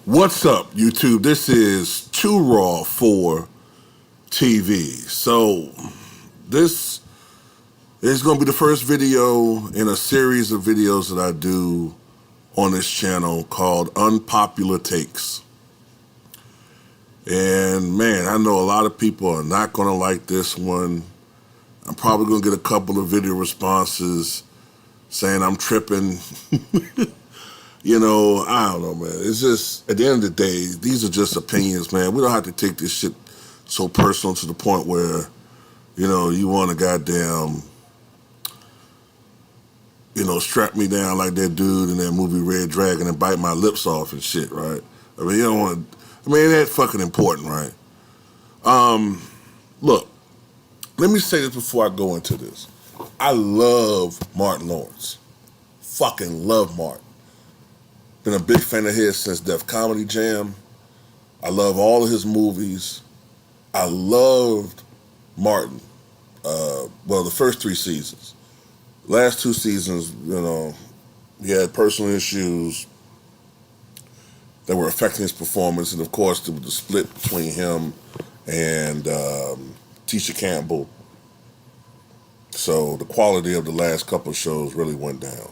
What's up, YouTube? This is Too Raw for TV. So, this is going to be the first video in a series of videos that I do on this channel called Unpopular Takes. And man, I know a lot of people are not going to like this one. I'm probably going to get a couple of video responses saying I'm tripping. I don't know, man. It's just, at the end of the day, these are just opinions, man. We don't have to take this shit so personal to the point where, you want to goddamn, strap me down like that dude in that movie Red Dragon and bite my lips off and shit, right? I mean, you don't want to, it ain't fucking important, right? Look, let me say this before I go into this. I love Martin Lawrence. Fucking love Martin. Been a big fan of his since Def Comedy Jam. I love all of his movies. I loved Martin. The first 3 seasons. Last 2 seasons, he had personal issues that were affecting his performance, and of course, there was the split between him and Tisha Campbell. So the quality of the last couple of shows really went down.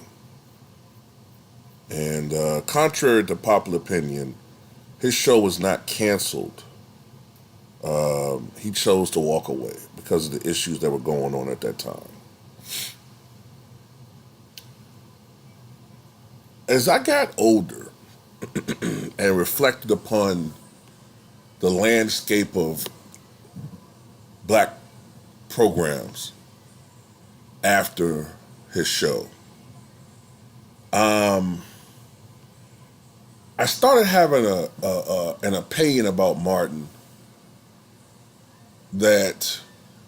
And contrary to popular opinion, his show was not canceled. He chose to walk away because of the issues that were going on at that time. As I got older and reflected upon the landscape of black programs after his show, I started having an opinion about Martin that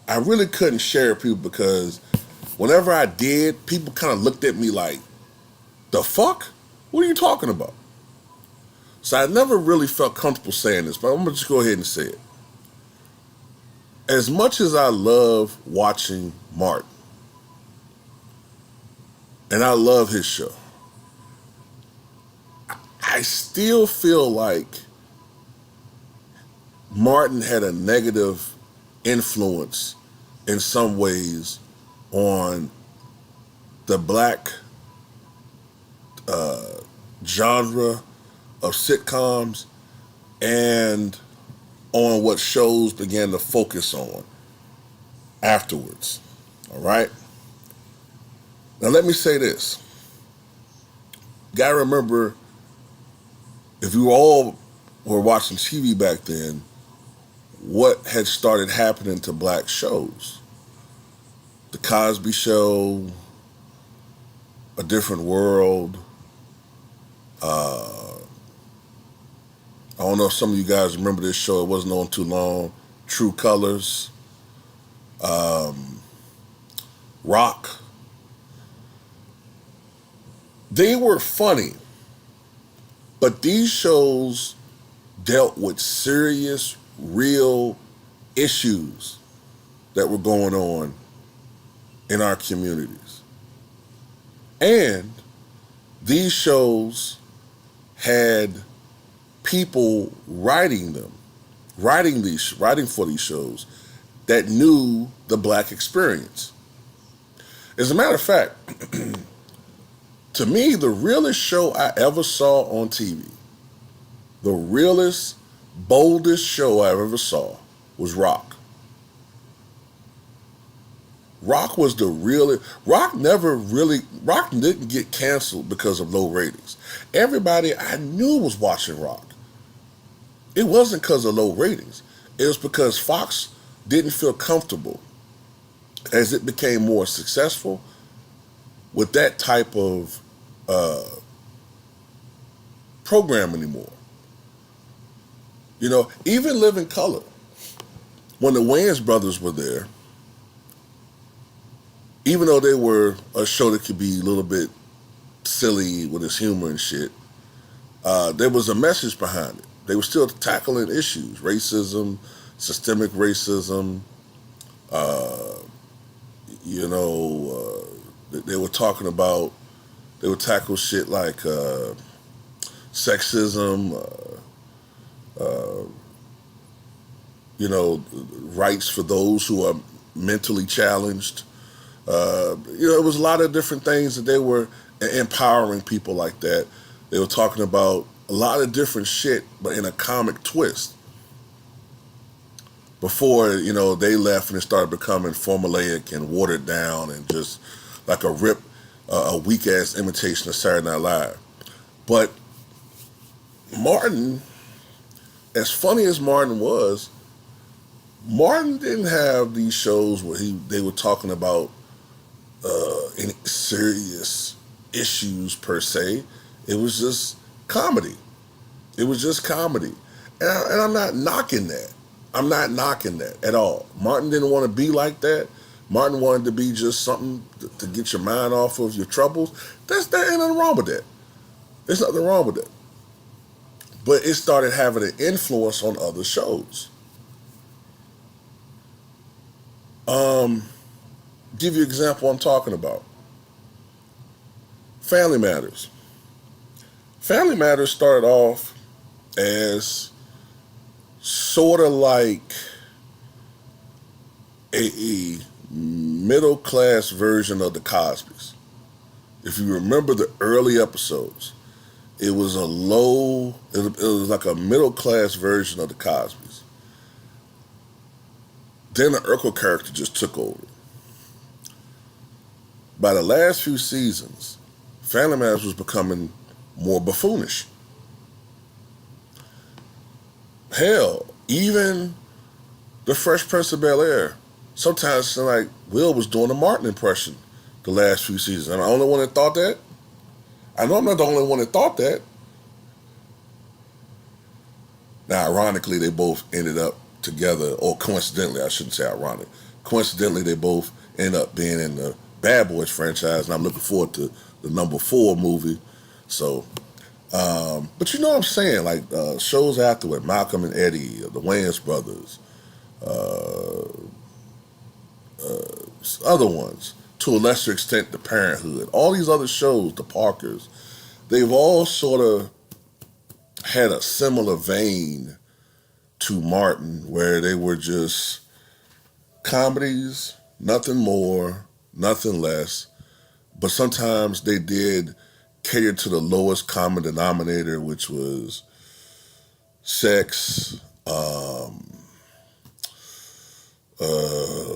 I really couldn't share with people because whenever I did, people kind of looked at me like, the fuck? What are you talking about? So I never really felt comfortable saying this, but I'm going to just go ahead and say it. As much as I love watching Martin, and I love his show, I still feel like Martin had a negative influence in some ways on the black genre of sitcoms and on what shows began to focus on afterwards. All right? Now let me say this. You gotta remember, if you all were watching TV back then, what had started happening to black shows? The Cosby Show, A Different World. I don't know if some of you guys remember this show. It wasn't on too long. True Colors. Rock. They were funny, but these shows dealt with serious, real issues that were going on in our communities. And these shows had people writing for these shows that knew the black experience. As a matter of fact, to me, the realest show I ever saw on TV, the realest, boldest show I ever saw was Rock. Rock didn't get canceled because of low ratings. Everybody I knew was watching Rock. It wasn't because of low ratings. It was because Fox didn't feel comfortable as it became more successful with that type of program anymore. Even Living Color, when the Wayans brothers were there, even though they were a show that could be a little bit silly with its humor and shit, there was a message behind it. They were still tackling issues, racism, systemic racism. They were talking about, they would tackle shit like sexism, rights for those who are mentally challenged. It was a lot of different things that they were empowering people like that. They were talking about a lot of different shit, but in a comic twist. Before, they left and it started becoming formulaic and watered down and just like a weak ass imitation of Saturday Night Live. But Martin, as funny as Martin was, Martin didn't have these shows where they were talking about any serious issues per se. It was just comedy. It was just comedy. And I'm not knocking that. I'm not knocking that at all. Martin didn't want to be like that. Martin wanted to be just something to get your mind off of your troubles. There ain't nothing wrong with that. There's nothing wrong with that. But it started having an influence on other shows. Give you an example I'm talking about. Family Matters. Family Matters started off as sort of like a middle class version of the Cosbys. If you remember the early episodes, it was like a middle class version of the Cosbys. Then the Urkel character just took over. By the last few seasons, Family Matters was becoming more buffoonish. Hell, even the Fresh Prince of Bel-Air, sometimes it's like Will was doing a Martin impression the last few seasons. Am I the only one that thought that? I know I'm not the only one that thought that. Now, ironically, they both ended up together, or coincidentally, I shouldn't say ironic. Coincidentally, they both end up being in the Bad Boys franchise, and I'm looking forward to the number 4 movie. So, but you know what I'm saying? Like shows afterward, Malcolm and Eddie, the Wayans brothers, other ones, to a lesser extent, The Parenthood, all these other shows, The Parkers, they've all sort of had a similar vein to Martin, where they were just comedies, nothing more, nothing less. But sometimes they did cater to the lowest common denominator, which was sex,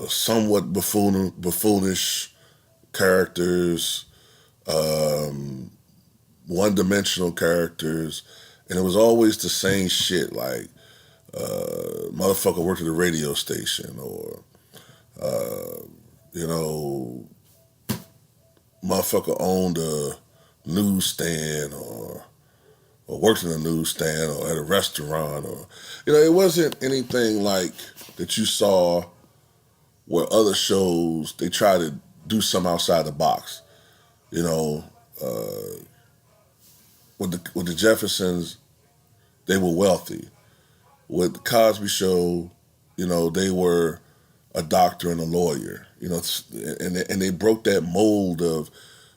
somewhat buffoonish characters, one-dimensional characters, and it was always the same shit, like motherfucker worked at a radio station, or motherfucker owned a newsstand, or worked in a newsstand, or at a restaurant, or it wasn't anything like that you saw where other shows they try to do something outside the box. With the Jeffersons, they were wealthy. With the Cosby Show, they were a doctor and a lawyer. And they broke that mold of,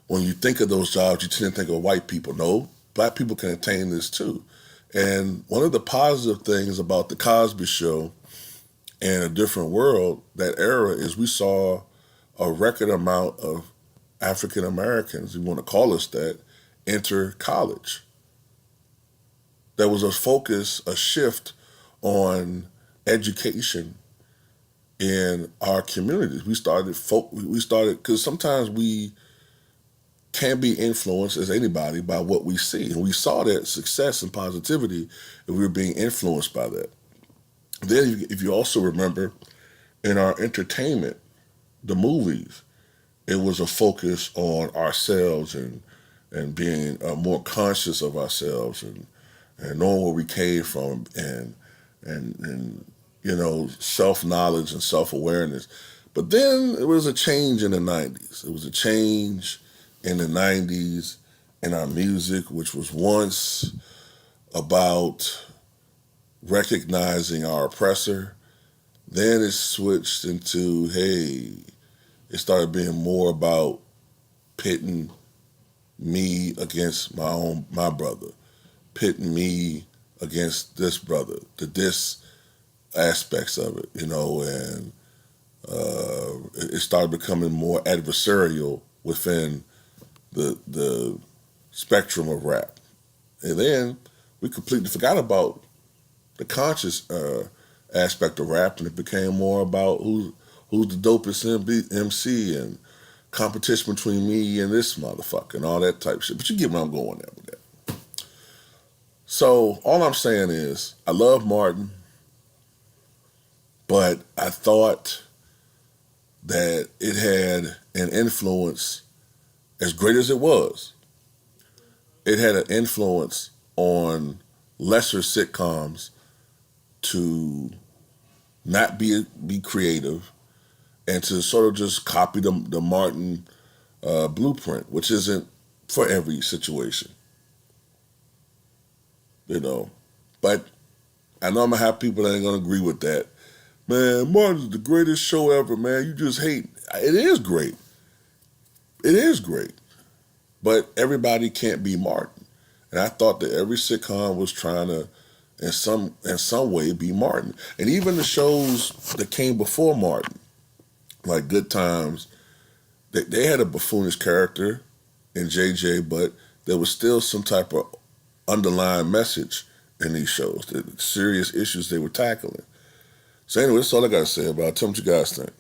when you think of those jobs, you tend to think of white people. No, black people can attain this too. And one of the positive things about the Cosby Show and A Different World, that era, is we saw a record amount of African Americans, you want to call us that, enter college. There was a shift on education in our communities. We started, because sometimes we can be influenced as anybody by what we see. And we saw that success and positivity, and we were being influenced by that. Then, if you also remember, in our entertainment, the movies, it was a focus on ourselves and being more conscious of ourselves and knowing where we came from and self-knowledge and self-awareness. But then it was a change in the 90s. It was a change in the 90s in our music, which was once about recognizing our oppressor. Then it switched into, it started being more about pitting me against my brother. pitting me against this brother, the diss aspects of it, and it started becoming more adversarial within the spectrum of rap. And then we completely forgot about the conscious aspect of rap, and it became more about who's the dopest MC and competition between me and this motherfucker and all that type of shit. But you get where I'm going there with that. So all I'm saying is I love Martin, but I thought that it had an influence, as great as it was, it had an influence on lesser sitcoms to not be creative and to sort of just copy the Martin blueprint, which isn't for every situation, But I know I'm gonna have people that ain't gonna agree with that. Man, Martin's the greatest show ever, man. You just hate. It is great. It is great. But everybody can't be Martin. And I thought that every sitcom was trying to, in some way, be Martin. And even the shows that came before Martin, like Good Times, they had a buffoonish character in JJ, but there was still some type of underlying message in these shows, the serious issues they were tackling. So anyway, that's all I got to say about it. Tell me what you guys think.